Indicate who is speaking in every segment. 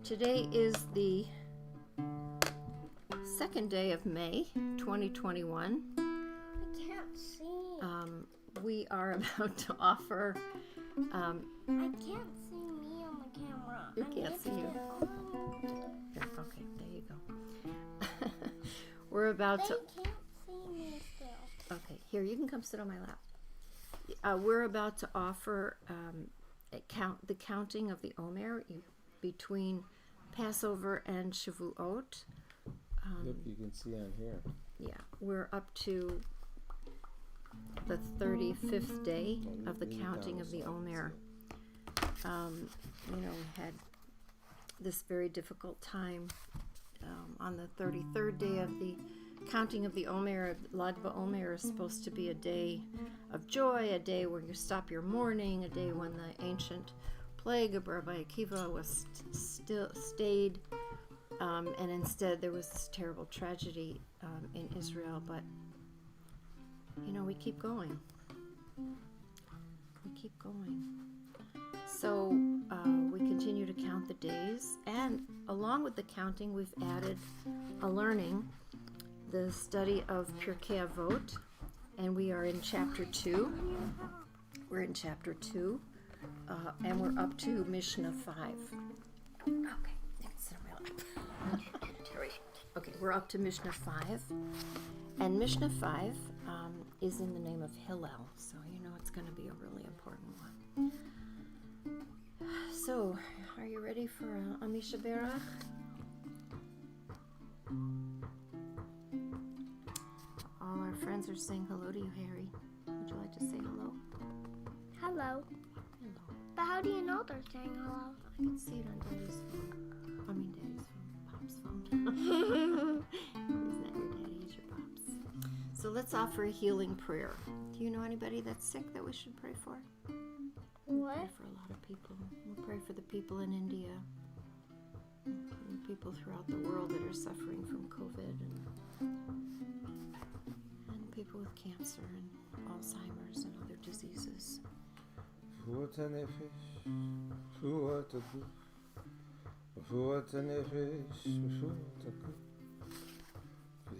Speaker 1: Today is the second day of May, 2021.
Speaker 2: I can't see.
Speaker 1: We are about to offer.
Speaker 2: I can't see me on the camera.
Speaker 1: You can't see you.
Speaker 2: Here,
Speaker 1: okay, there you go. We're about to.
Speaker 2: They can't see me still.
Speaker 1: Okay, here, you can come sit on my lap. We're about to offer the counting of the Omer between Passover and Shavuot.
Speaker 3: Look, you can see on here.
Speaker 1: Yeah, we're up to the 35th day of the counting of the Omer. We had this very difficult time on the 33rd day of the counting of the Omer. Lag BaOmer is supposed to be a day of joy, a day where you stop your mourning, a day when the ancient plague of Rabbi Akiva was stayed, and instead there was this terrible tragedy in Israel. But we keep going. We keep going. So we continue to count the days, and along with the counting, we've added a learning, the study of pirkei avot, and we are in chapter 2. We're in chapter 2, and we're up to Mishnah 5. Okay, you can sit on my lap. Okay, we're up to Mishnah 5, and Mishnah 5 is in the name of Hillel, so it's going to be a really important one. So, are you ready for Amisha Berach? All our friends are saying hello to you, Harry. Would you like to say hello?
Speaker 2: Hello.
Speaker 1: Hello.
Speaker 2: But how do you know they're saying hello?
Speaker 1: I can see it on Daddy's phone. Daddy's phone. Pop's phone. He's not your daddy, he's your Pop's. So let's offer a healing prayer. Do you know anybody that's sick that we should pray for?
Speaker 2: What?
Speaker 1: Pray for a lot of people. We'll pray for the people in India, and people throughout the world that are suffering from COVID, and people with cancer and Alzheimer's and other diseases.
Speaker 3: For the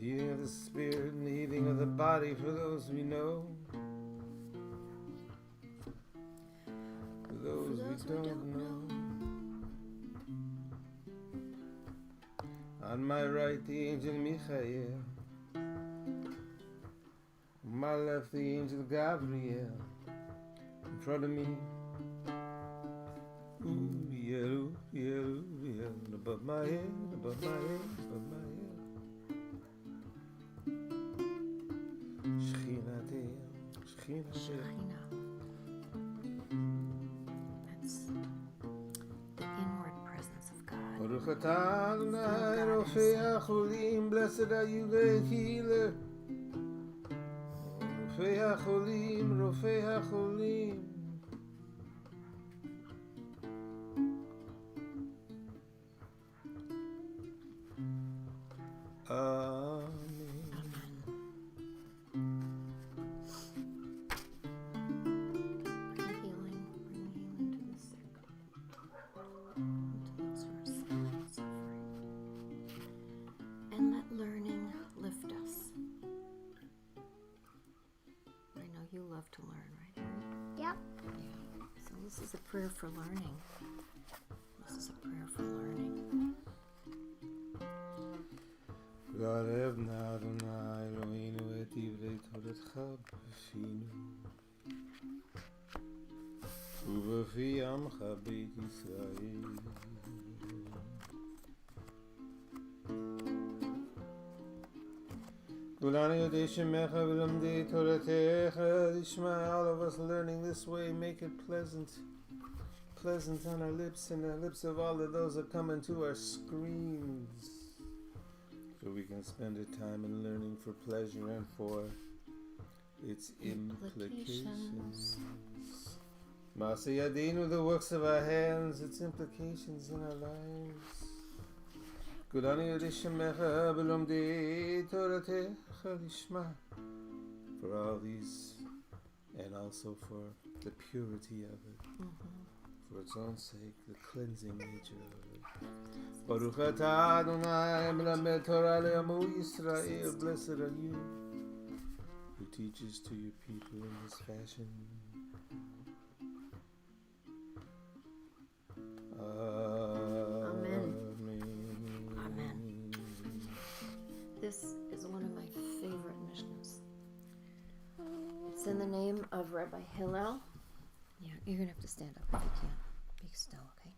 Speaker 3: healing of the spirit and the healing of the body for those we know. Those we don't know. On my right, the angel Michael. On my left, the angel Gabriel. In front of me, ooh, yeah. Above my head, above my head, above my head. Shekhinah. Baruch atah Adonai Rofei HaCholim. Blessed are you, great healer. Rofei HaCholim, Rofei HaCholim. Amen.
Speaker 1: Bring healing to the sick, to those who are suffering, and let learning lift us. I know you love to learn, right, Harry?
Speaker 2: Yep.
Speaker 1: Yeah. So this is a prayer for learning. This is a prayer for learning.
Speaker 3: וערבנה אדוני אלוהינו את דברי תורתך בפינו ובפי עמך בית ישראל. כולנו יודעי שמך ולמדי תורתך לשמה. All of us learning this way, make it pleasant on our lips and the lips of all of those that come into our screens. So we can spend a time in learning for pleasure and for its implications. Ma'aseh Yadinu, the works of our hands, its implications in our lives. Kulani Yodei Shemecha B'lomdei Toratecha Lishma. For all these, and also for the purity of it, for its own sake, the cleansing nature of it. Baruch atah Adonai melamed Torah le'amu Yisrael. Blessed are you who teaches to your people in this fashion.
Speaker 1: Amen.
Speaker 3: Amen.
Speaker 1: Amen. This is one of my favorite Mishnahs. It's in the name of Rabbi Hillel. Yeah, you're going to have to stand up if you can. Be still, okay?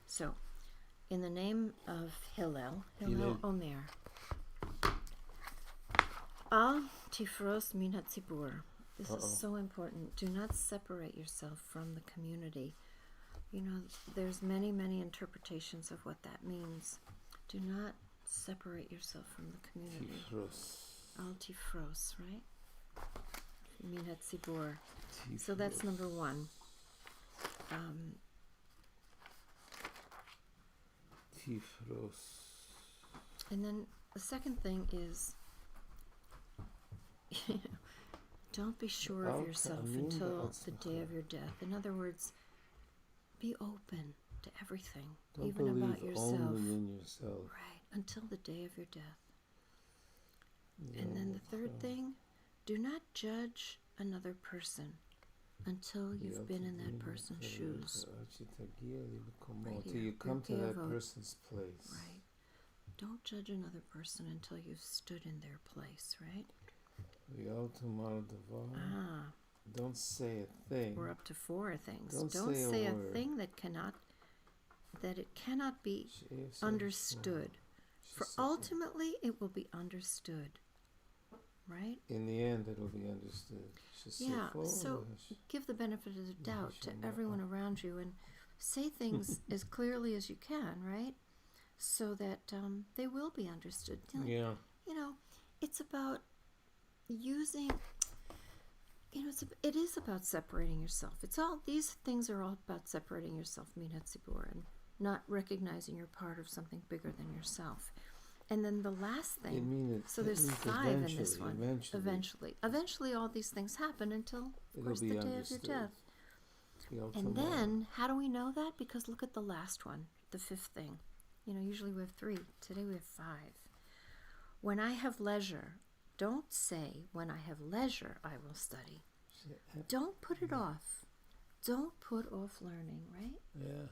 Speaker 1: So, in the name of Hillel Omer. Al tifros min hatzibur. This is so important. Do not separate yourself from the community. You know, there's many, many interpretations of what that means. Do not separate yourself from the community. Al tifros, right? Min hatzibur. So that's number one.
Speaker 3: Tifros.
Speaker 1: And then the second thing is, don't be sure of yourself until the day of your death. In other words, be open to everything,
Speaker 3: Don't
Speaker 1: even about yourself.
Speaker 3: Only in yourself.
Speaker 1: Right, until the day of your death. Yeah, and then the third thing, do not judge another person until you've been in that person's shoes.
Speaker 3: Until you come to that person's place.
Speaker 1: Right. Don't judge another person until you've stood in their place, right? Don't say a thing. We're up to 4 things. Don't say a thing that it cannot be understood. For ultimately it will be understood. Right?
Speaker 3: In the end, it'll be understood.
Speaker 1: Yeah, so give the benefit of the doubt to everyone around you and say things as clearly as you can, right? So that they will be understood.
Speaker 3: Yeah.
Speaker 1: You know, it's about using, you know, it is about separating yourself. These things are all about separating yourself, min hatzibur, and not recognizing you're part of something bigger than yourself. And then the last thing, so there's 5 in this one. Eventually all these things happen until, of course, the day of your death. And then, how do we know that? Because look at the last one, the 5th thing. You know, usually we have 3. Today we have 5. When I have leisure, don't say, when I have leisure, I will study. Don't put it off. Don't put off learning, right?
Speaker 3: Yeah.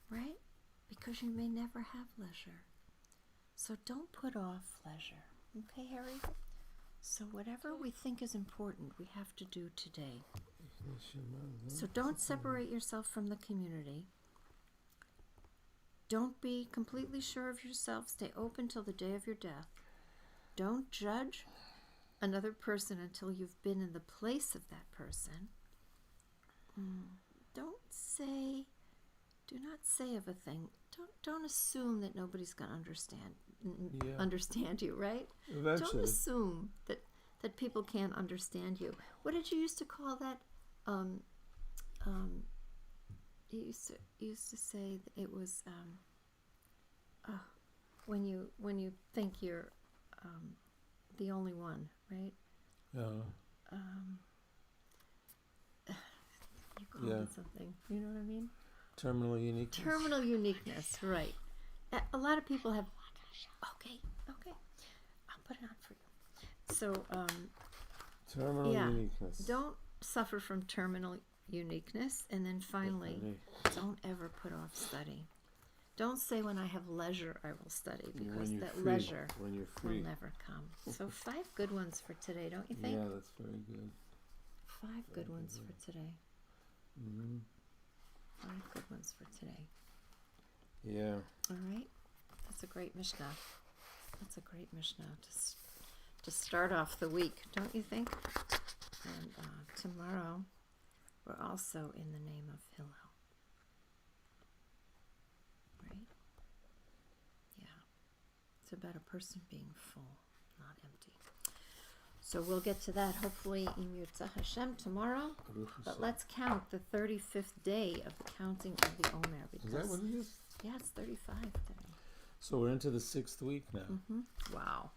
Speaker 1: Right? Because you may never have leisure. So don't put off leisure. Okay, Harry? So whatever we think is important, we have to do today. So don't separate yourself from the community. Don't be completely sure of yourself. Stay open till the day of your death. Don't judge another person until you've been in the place of that person. Do not say of a thing. Don't assume that nobody's going to understand you, right?
Speaker 3: Eventually.
Speaker 1: Don't assume that people can't understand you. What did you used to call that? You used to say that it was when you think you're the only one, right? You called it something. You know what I mean?
Speaker 3: Terminal uniqueness.
Speaker 1: Terminal uniqueness, right. A lot of people have... Okay. I'll put it on for you. So,
Speaker 3: terminal uniqueness.
Speaker 1: Don't suffer from terminal uniqueness. And then finally, don't ever put off study. Don't say, when I have leisure, I will study. Because that leisure will never come. So 5 good ones for today, don't you think?
Speaker 3: Yeah, that's very good.
Speaker 1: 5 good ones for today.
Speaker 3: Mm-hmm.
Speaker 1: 5 good ones for today.
Speaker 3: Yeah.
Speaker 1: All right. That's a great Mishnah. That's a great Mishnah to start off the week, don't you think? And tomorrow, we're also in the name of Hillel. Right? Yeah. It's about a person being full, not empty. So we'll get to that hopefully in Yirtzeh Hashem tomorrow. But let's count the 35th day of the counting of the Omer.
Speaker 3: Is that what it is?
Speaker 1: Yeah, it's 35 today.
Speaker 3: So we're into the 6th week now.
Speaker 1: Mm-hmm. Wow.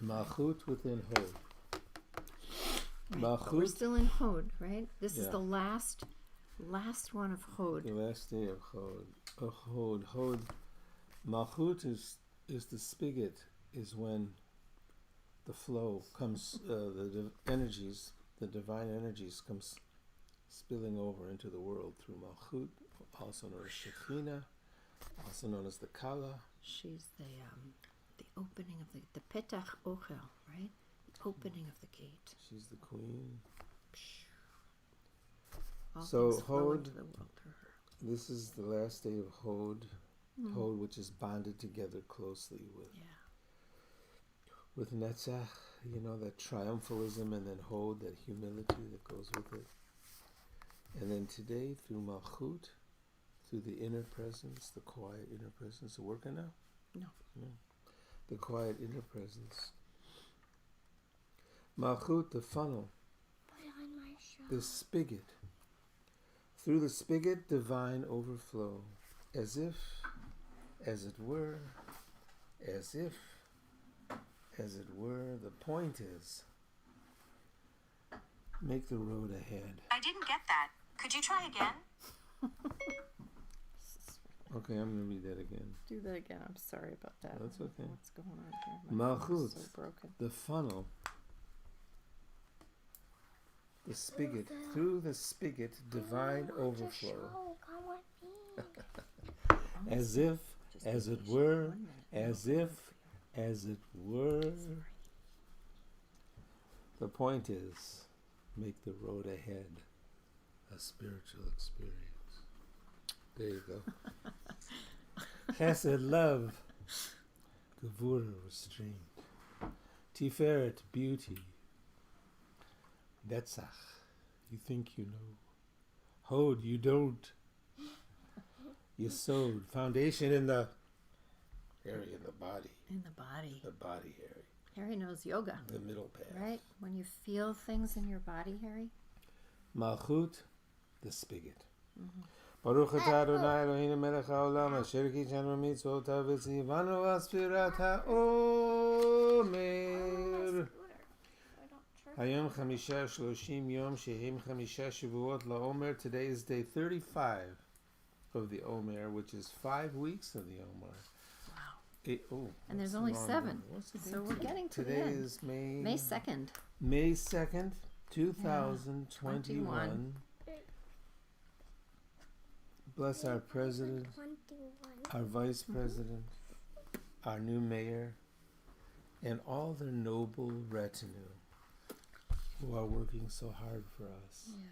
Speaker 3: Malchut within Hod.
Speaker 1: Right. We're still in Hod, right? This is the last Last one of Hod.
Speaker 3: The last day of Hod. Hod. Malchut is the spigot, is when the flow comes, the energies, the divine energies comes spilling over into the world through Malchut, also known as Shekhinah, also known as the Kala.
Speaker 1: She's the opening of the Petach Ochel, right? The opening of the gate.
Speaker 3: She's the queen.
Speaker 1: All
Speaker 3: So
Speaker 1: things flow
Speaker 3: Hod,
Speaker 1: into the world through her.
Speaker 3: this is the last day of Hod. Hod, which is bonded together closely with Netzach, that triumphalism, and then Hod, that humility that goes with it. And then today, through Malchut, through the inner presence, the quiet inner presence. Working now? No. The quiet inner presence. Malchut, the funnel,
Speaker 2: Put it on my show.
Speaker 3: the spigot. Through the spigot, divine overflow, as if, as it were, the point is, make the road ahead.
Speaker 4: I didn't get that. Could you try again?
Speaker 3: Okay, I'm going to read that again.
Speaker 1: Do that again. I'm sorry about that.
Speaker 3: That's okay.
Speaker 1: What's going on here? My phone is
Speaker 3: Malchut,
Speaker 1: so broken.
Speaker 3: the funnel, the spigot. Through the spigot, divine overflow,
Speaker 2: Come with me.
Speaker 3: as if, as it were, as if, as it were. The point is, make the road ahead a spiritual experience. There you go. Chesed, love. Gevura, restraint. Tiferet, beauty. Netzach, you think you know. Hod, you don't. Yesod, foundation in the area, in the body.
Speaker 1: In the body.
Speaker 3: The body area.
Speaker 1: Harry knows yoga,
Speaker 3: The middle path.
Speaker 1: right? When you feel things in your body, Harry.
Speaker 3: Malchut, the spigot. Baruch atah Adonai Eloheinu melech haolam asher kitshanu mitzvotav v'tzivanu v'asfirat ha'omer. Hayom chamisha shloshim yom shehem chamisha shavuot la'omer. Today is day 35 of the Omer, which is 5 weeks of the Omer.
Speaker 1: Wow. And there's
Speaker 3: that's
Speaker 1: only
Speaker 3: a long
Speaker 1: 7.
Speaker 3: one. What's the
Speaker 1: So
Speaker 3: date
Speaker 1: we're
Speaker 3: today?
Speaker 1: getting to
Speaker 3: Today
Speaker 1: the end.
Speaker 3: is May
Speaker 1: May 2nd.
Speaker 3: May 2nd, 2021. Bless our president,
Speaker 2: 21.
Speaker 3: our vice president, our new mayor, and all their noble retinue who are working so hard for us.
Speaker 1: Yeah,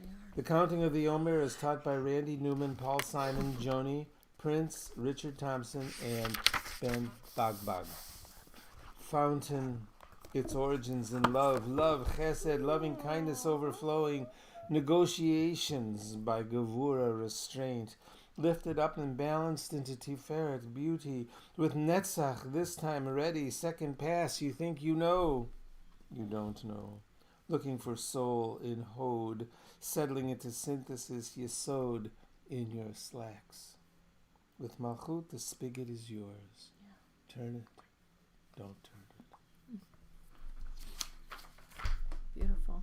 Speaker 1: they are.
Speaker 3: The counting of the Omer is taught by Randy Newman, Paul Simon, Joni, Prince, Richard Thompson, and Ben Bagbag. Fountain, its origins in love, chesed, loving kindness overflowing, negotiations by Gevura, restraint, lifted up and balanced into Tiferet, beauty, with Netzach, this time ready, second pass, you think you know, you don't know, looking for soul in Hod, settling into synthesis, Yesod, in your slacks. With Malchut, the spigot is yours. Yeah. Turn it, don't turn it.
Speaker 1: Beautiful.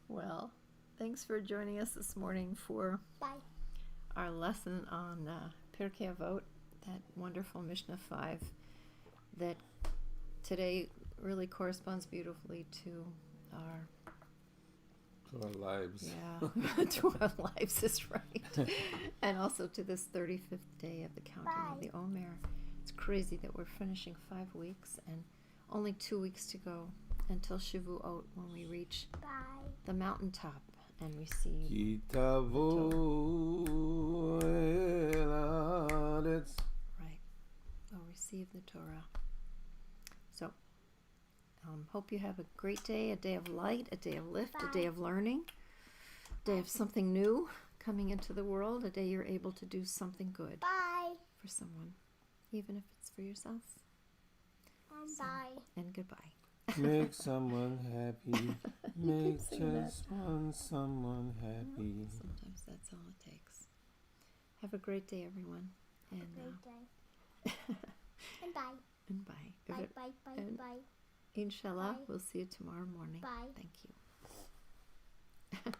Speaker 1: Well, thanks for joining us this morning for
Speaker 2: Bye.
Speaker 1: our lesson on Pirkei Avot, that wonderful Mishnah 5 that today really corresponds beautifully to our
Speaker 3: lives.
Speaker 1: Yeah, to our lives is right. And also to this 35th day of the counting of the Omer. It's crazy that we're finishing 5 weeks and only 2 weeks to go until Shavuot, when we reach the mountaintop and receive
Speaker 3: Ki tavu el haaretz.
Speaker 1: right. We'll receive the Torah. So, hope you have a great day, a day of light, a day of lift, a day of learning, a day of something new coming into the world, a day you're able to do something good
Speaker 2: Bye.
Speaker 1: for someone, even if it's for yourself.
Speaker 2: Bye.
Speaker 1: And goodbye.
Speaker 3: Make someone happy. Make
Speaker 1: keep saying
Speaker 3: just one someone happy.
Speaker 1: Sometimes that's all it takes. Have a great day, everyone. And
Speaker 2: Great day. And bye.
Speaker 1: and bye. If
Speaker 2: Bye,
Speaker 1: it-
Speaker 2: bye, bye,
Speaker 1: and
Speaker 2: bye.
Speaker 1: Inshallah,
Speaker 2: Bye.
Speaker 1: we'll see you tomorrow morning.
Speaker 2: Bye.
Speaker 1: Thank you.